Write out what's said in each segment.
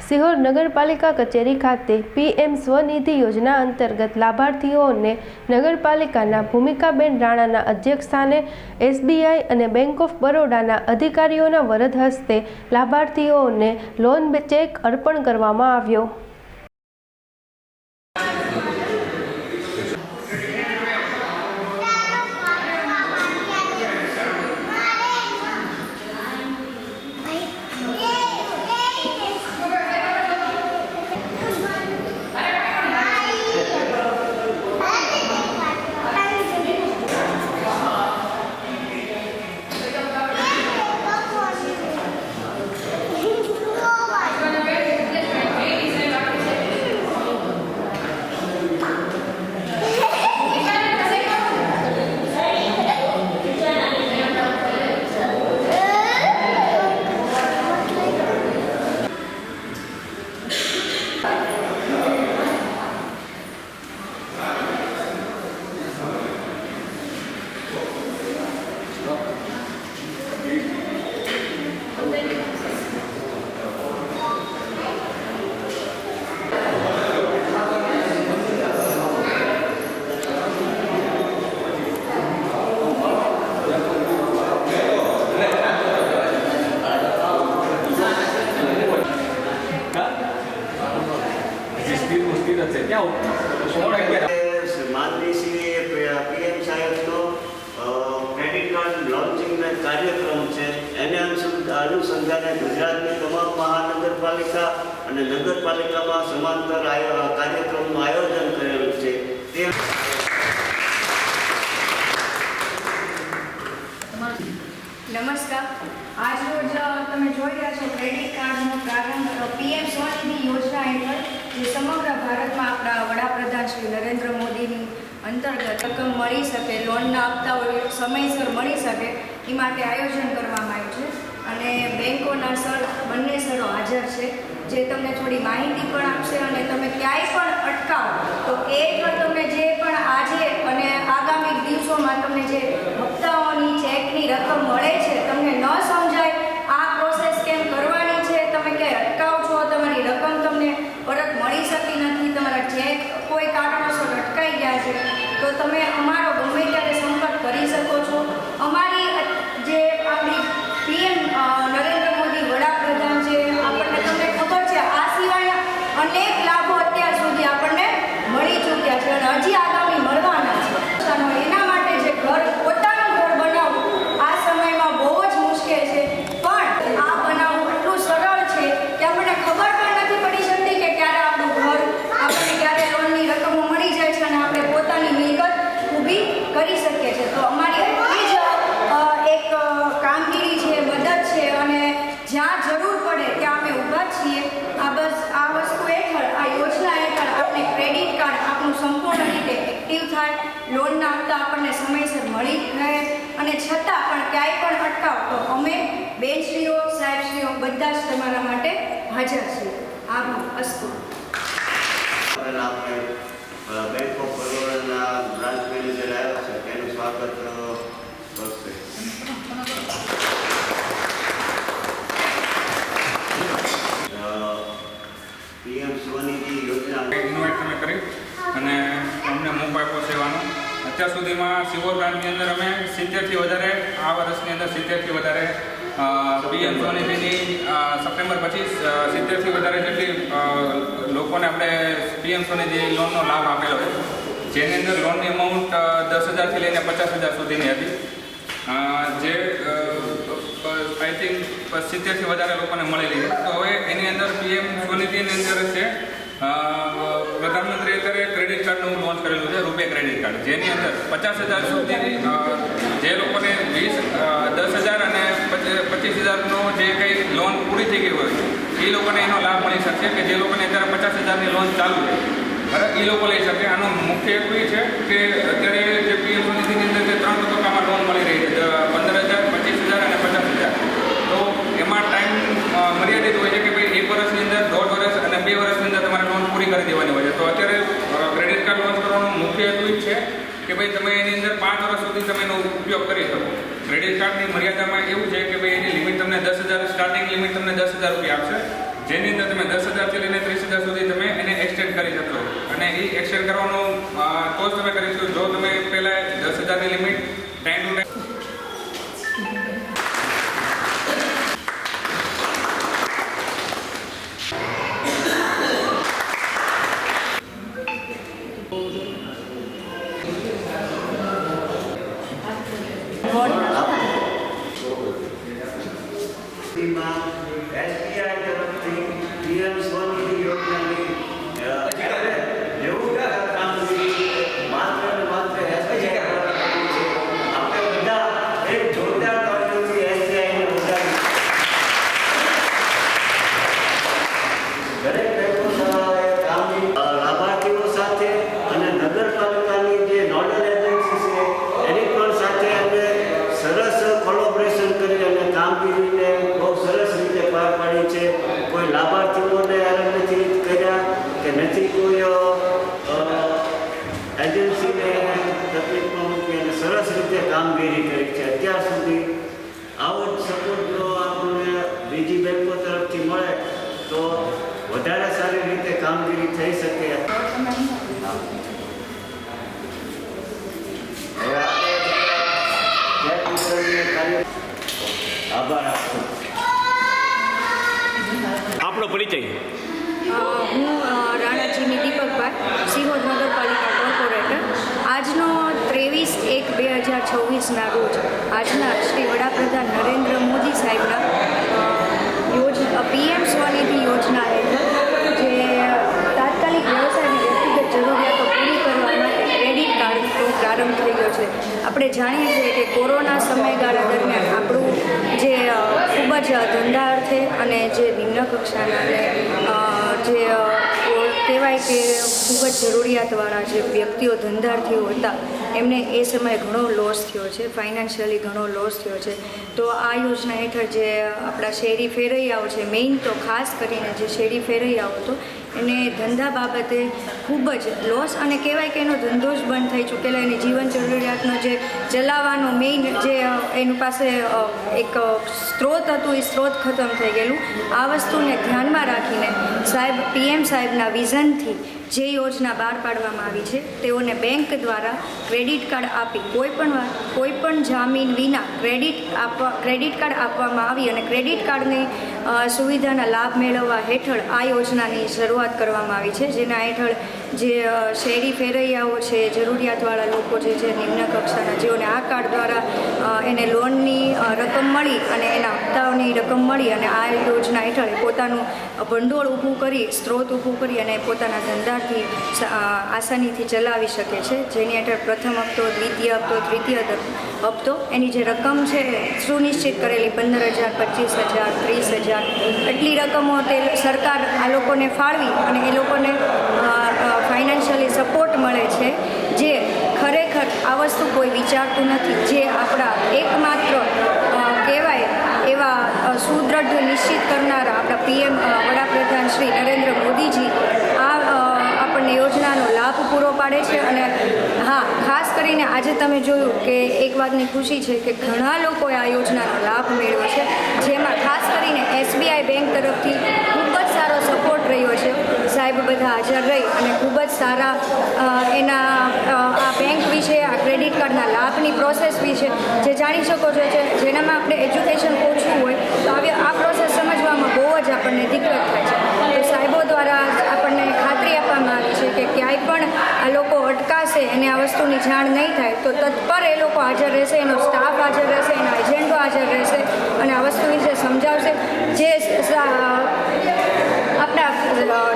સિહોર નગરપાલિકા કચેરી ખાતે પીએમ સ્વનિધિ યોજના અંતર્ગત લાભાર્થીઓને નગરપાલિકાના ભૂમિકાબેન રાણાના અધ્યક્ષસ્થાને એસબીઆઈ અને બેંક ઓફ બરોડાના અધિકારીઓના વરદ હસ્તે લાભાર્થીઓને લોન ચેક અર્પણ કરવામાં આવ્યો। माननीय श्री पीएम साहेबનો ક્રેડિટ કાર્ડ લોન્ચિંગનો કાર્યક્રમ છે એને અનુસંધાને ગુજરાતની તમામ મહાનગરપાલિકા અને નગરપાલિકામાં સમાંતર કાર્યક્રમનું આયોજન કરેલું છે। નમસ્કાર। આજ રોજ તમે જોઈ રહ્યા છો ક્રેડિટ કાર્ડનો પ્રારંભ પીએમ સ્વનિધિ યોજના હેઠળ જે સમગ્ર ભારતમાં આપણા વડાપ્રધાન શ્રી નરેન્દ્ર મોદીની અંતર્ગત રકમ મળી શકે, લોનના હપ્તાઓ સમયસર મળી શકે એ માટે આયોજન કરવામાં આવ્યું છે અને બેંકોના સર બંને સરો હાજર છે જે તમને થોડી માહિતી પણ આપશે અને તમે ક્યાંય પણ અટકાવો તો એ તમે જે પણ આજે અને આગામી દિવસોમાં તમને જે હપ્તાઓની ચેકની રકમ મળે છે તમને ન સમજાય આ પ્રોસેસ કેમ કરવાની છે, તમે ક્યાંય અટકાવ છો, તમારી રકમ તમને પરત મળી શકી નથી, તમારા ચેક કોઈ કારણોસર અટકાઈ ગયા છે તો તમે અમારો ગમે ત્યારે સંપર્ક કરી શકો છો। અમારી જે આપણી પીએમ નરેન્દ્ર મોદી વડાપ્રધાન છે આપણને તમને ખબર છે આ સિવાય અનેક લાભો અત્યાર સુધી આપણને મળી ચૂક્યા છે અને હજી આગામી મળવાના છે। એના માટે જે ઘર પોતાનું ઘર બનાવવું આ સમયમાં બહુ જ મુશ્કેલ છે પણ આ બનાવવું એટલું સરળ છે કે આપણને ખબર પણ નથી પડી શકતી કે ક્યારે આપણું ઘર આપણને ક્યારે લોનની રકમો મળી જાય છે અને આપણે પોતાની મિલકત ઊભી કરી શકીએ છીએ। તો અમારી એટલી જ એક કામગીરી છે, મદદ છે અને જ્યાં જરૂર પડે ત્યાં અમે ઊભા છીએ। આ વસ્તુ હેઠળ આ યોજના હેઠળ આપણે ક્રેડિટ કાર્ડ આપણું સંપૂર્ણ રીતે એક્ટિવ થાય, લોનના હપ્તા આપણને સમયસર મળી રહે અને છતાં પણ ક્યાંય પણ અટકાવ તો અમે બેનશ્રીઓ સાહેબશ્રીઓ બધા જ તમારા માટે હાજર છીએ। આભાર। અસ્તુ। બેંક ઓફ બરોડાના બ્રાન્ચ મેનેજર આવ્યા છે તેનું સ્વાગત કરશે। પીએમ સ્વનિધિ યોજના ઇન્વાઇટ તમે કરી અને અમને મોકો આપ્યો સેવાનો। અત્યાર સુધીમાં સિહોર બ્રાન્ચની અંદર અમે 70થી વધારે આ વર્ષની અંદર 70થી વધારે પીએમ સ્વનિધિની સપ્ટેમ્બર પછી 70થી વધારે જેટલી લોકોને આપણે પીએમ સ્વનિધિ લોનનો લાભ આપેલો છે જેની અંદર લોનની અમાઉન્ટ 10,000થી લઈને 50,000 સુધીની હતી જે આઈ થિંક 70થી વધારે લોકોને મળેલી છે। તો હવે એની અંદર પીએમ સ્વનિધિની અંદર છે પ્રધાનમંત્રી અત્યારે ક્રેડિટ કાર્ડનું લોન્ચ કરેલું છે રૂપે ક્રેડિટ કાર્ડ જેની અંદર 50,000 સુધી જે લોકોને 10,000 અને 25,000નો જે કંઈ લોન પૂરી થઈ ગઈ હોય એ લોકોને એનો લાભ મળી શકશે કે જે લોકોને અત્યારે 50,000ની લોન ચાલુ છે બરાબર એ લોકો લઈ શકે। આનો મુખ્ય હેતુ એ છે કે અત્યારે જે પીએમ સ્વનિધિની અંદર જે 3 તબક્કામાં લોન મળી રહી છે 15,000, 25,000 અને 50,000 તો એમાં ટાઈમ મર્યાદિત હોય છે કે ભાઈ 1 વર્ષની અંદર 1.5 વર્ષ અને 2 વર્ષની અંદર તમારે લોન પૂરી કરી દેવાની હોય છે। તો અત્યારે ક્રેડિટ કાર્ડ લોન્ચ કરવાનો મુખ્ય હેતુ એ છે કે ભાઈ તમે એની અંદર 5 વર્ષ સુધી તમે એનો ઉપયોગ કરી શકો। ક્રેડિટ કાર્ડની મર્યાદામાં એવું છે કે ભાઈ એની લિમિટ તમને 10,000 સ્ટાર્ટિંગ લિમિટ તમને 10,000 રૂપિયા આપશે જેની અંદર તમે 10,000 થી લઈને 30,000 સુધી તમે એને એક્સટેન્ડ કરી શકો. અને એ એક્સટેન્ડ કરવાનું તો જ તમે કરી શકો જો તમે પહેલાં 10,000 ની limit time to time. SBI તરફથી PM સ્વનિધિ યોજનાની જેવું કામગીરી માત્ર ને માત્ર SBI દ્વારા કરવી છે. આપણે બધા એક જોરદાર તાળીઓથી SBI ને વધાવી દરેક બેંકોના કામની લાભાર્થીઓ સાથે અને નગરપાલિકાની જે નોડલ એજન્સી છે એની પણ સાથે અમે સરસ કોલોબરેશન કરી અને કામગીરીને બહુ સરસ રીતે પાર પાડી છે. કોઈ લાભાર્થીઓને હેરાન નથી કર્યા કે નથી કોઈ એજન્સીને તકલીફમાં મૂકી અને સરસ રીતે કામગીરી કરી છે. અત્યાર સુધી આવો જ સપોર્ટ જો આપણને બીજી બેંકો તરફથી મળે તો વધારે સારી રીતે કામગીરી થઈ શકે. હવે આપણે આભાર આપશો. આપણો પરિચય. હું રાણાજીની દીપકભાઈ, સિહોર નગરપાલિકા કોર્પોરેટર. આજનો 23/1/2026ના રોજ આજના શ્રી વડાપ્રધાન નરેન્દ્ર મોદી સાહેબના PM સ્વનિધિ યોજના હેઠળ જે તાત્કાલિક વ્યવસાયની વ્યક્તિગત જરૂરિયાતો પૂરી કરવા માટે ક્રેડિટ કાર્ડનો પ્રારંભ થઈ ગયો છે. આપણે જાણીએ છીએ કે કોરોના સમયગાળા દરમિયાન આપણું જે ખૂબ જ ધંધાર્થે અને જે નિમ્ન કક્ષાના અને જે કહેવાય કે ખૂબ જ જરૂરિયાતવાળા જે વ્યક્તિઓ ધંધાર્થીઓ હતા એમને એ સમયે ઘણો લોસ થયો છે, ફાઇનાન્શિયલી ઘણો લોસ થયો છે. તો આ યોજના હેઠળ જે આપણા શેરી ફેરૈયાઓ છે, મેઇન તો ખાસ કરીને જે શેરી ફેરૈયાઓ હતો એને ધંધા બાબતે ખૂબ જ લોસ અને કહેવાય કે એનો ધંધો જ બંધ થઈ ચૂકેલો, એની જીવન જરૂરિયાતનો જે ચલાવવાનો મેઇન જે એની પાસે એક સ્ત્રોત હતું એ સ્ત્રોત ખતમ થઈ ગયેલું. આ વસ્તુને ધ્યાનમાં રાખીને PM સાહેબના વિઝનથી જે યોજના બહાર પાડવામાં આવી છે તેઓને બેંક દ્વારા ક્રેડિટ કાર્ડ આપી કોઈ પણ જામીન વિના ક્રેડિટ કાર્ડ આપવામાં આવી અને ક્રેડિટ કાર્ડની સુવિધાના લાભ મેળવવા હેઠળ આ યોજનાની શરૂઆત કરવામાં આવી છે. જેના હેઠળ જે શેરી ફેરૈયાઓ છે, જરૂરિયાતવાળા લોકો છે, જે નિમ્ન કક્ષાના જેઓને આ કાર્ડ દ્વારા એને લોનની રકમ મળી અને એના હપ્તાઓની રકમ મળી અને આ યોજના હેઠળ પોતાનું ભંડોળ ઊભું કરી, સ્ત્રોત ઊભું કરી અને પોતાના ધંધાથી આસાનીથી ચલાવી શકે છે. જેની હેઠળ પ્રથમ હપ્તો, દ્વિતીય હપ્તો, તૃતીય હપ્તો એની જે રકમ છે સુનિશ્ચિત કરેલી 15,000, 25,000, 30,000 એટલી રકમો તે સરકાર આ લોકોને ફાળવી અને એ લોકોને ફાઇનાન્શિયલી સપોર્ટ મળે છે. જે ખરેખર આ વસ્તુ કોઈ વિચારતું નથી. જે આપણા એકમાત્ર કહેવાય એવા સુદૃઢ નિશ્ચિત કરનારા આપણા PM વડાપ્રધાન શ્રી નરેન્દ્ર મોદીજી આ આપણને યોજનાનો લાભ પૂરો પાડે છે. અને હા, ખાસ કરીને આજે તમે જોયું કે એક વાતની ખુશી છે કે ઘણા લોકોએ આ યોજનાનો લાભ મેળવ્યો છે, જેમાં ખાસ કરીને SBI બેંક તરફથી ખૂબ જ સારો સપોર્ટ રહ્યો છે. સાહેબ બધા હાજર રહી અને ખૂબ જ સારા એના આ બેંક વિશે, આ ક્રેડિટ કાર્ડના લાભની પ્રોસેસ વિશે જે જાણી શકો છો, જેનામાં આપણે એજ્યુકેશન ઓછું હોય તો આ પ્રોસેસ સમજવામાં બહુ જ આપણને દિક્કત થાય છે. તો સાહેબો દ્વારા આપણને ખાતરી આપવામાં આવી છે કે ક્યાંય પણ આ લોકો અટકાશે અને આ વસ્તુની જાણ નહીં થાય તો તત્પર એ લોકો હાજર રહેશે, એનો સ્ટાફ હાજર રહેશે, એના એજન્ટો હાજર રહેશે અને આ વસ્તુ વિશે સમજાવશે. જે આપણા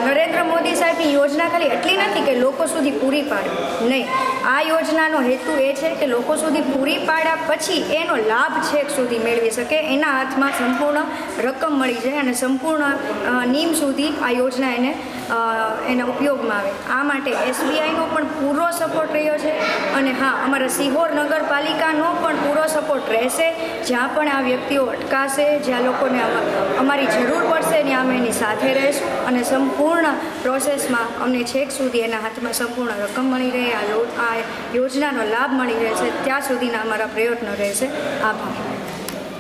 નરેન્દ્ર મોદી સાહેબની યોજના ખાલી એટલી નથી કે લોકો સુધી પૂરી પાડે, નહીં. આ યોજનાનો હેતુ એ છે કે લોકો સુધી પૂરી પાડ્યા પછી એનો લાભ છેક સુધી મેળવી શકે, એના હાથમાં સંપૂર્ણ રકમ મળી જાય અને સંપૂર્ણ નીમ સુધી આ યોજના એના ઉપયોગમાં આવે. આ માટે SBIનો પણ પૂરો સપોર્ટ રહ્યો છે અને હા, અમારા સિહોર નગરપાલિકાનો પણ પૂરો સપોર્ટ રહેશે. જ્યાં પણ આ વ્યક્તિઓ અટકાશે, જ્યાં લોકોને અમારી જરૂર પડશે ત્યાં અમે એની સાથે રહીશું અને સંપૂર્ણ પ્રોસેસમાં અમને છેક સુધી એના હાથમાં સંપૂર્ણ રકમ મળી રહે, આ યોજનાનો લાભ મળી રહેશે ત્યાં સુધીના અમારા પ્રયત્નો રહેશે. આભાર.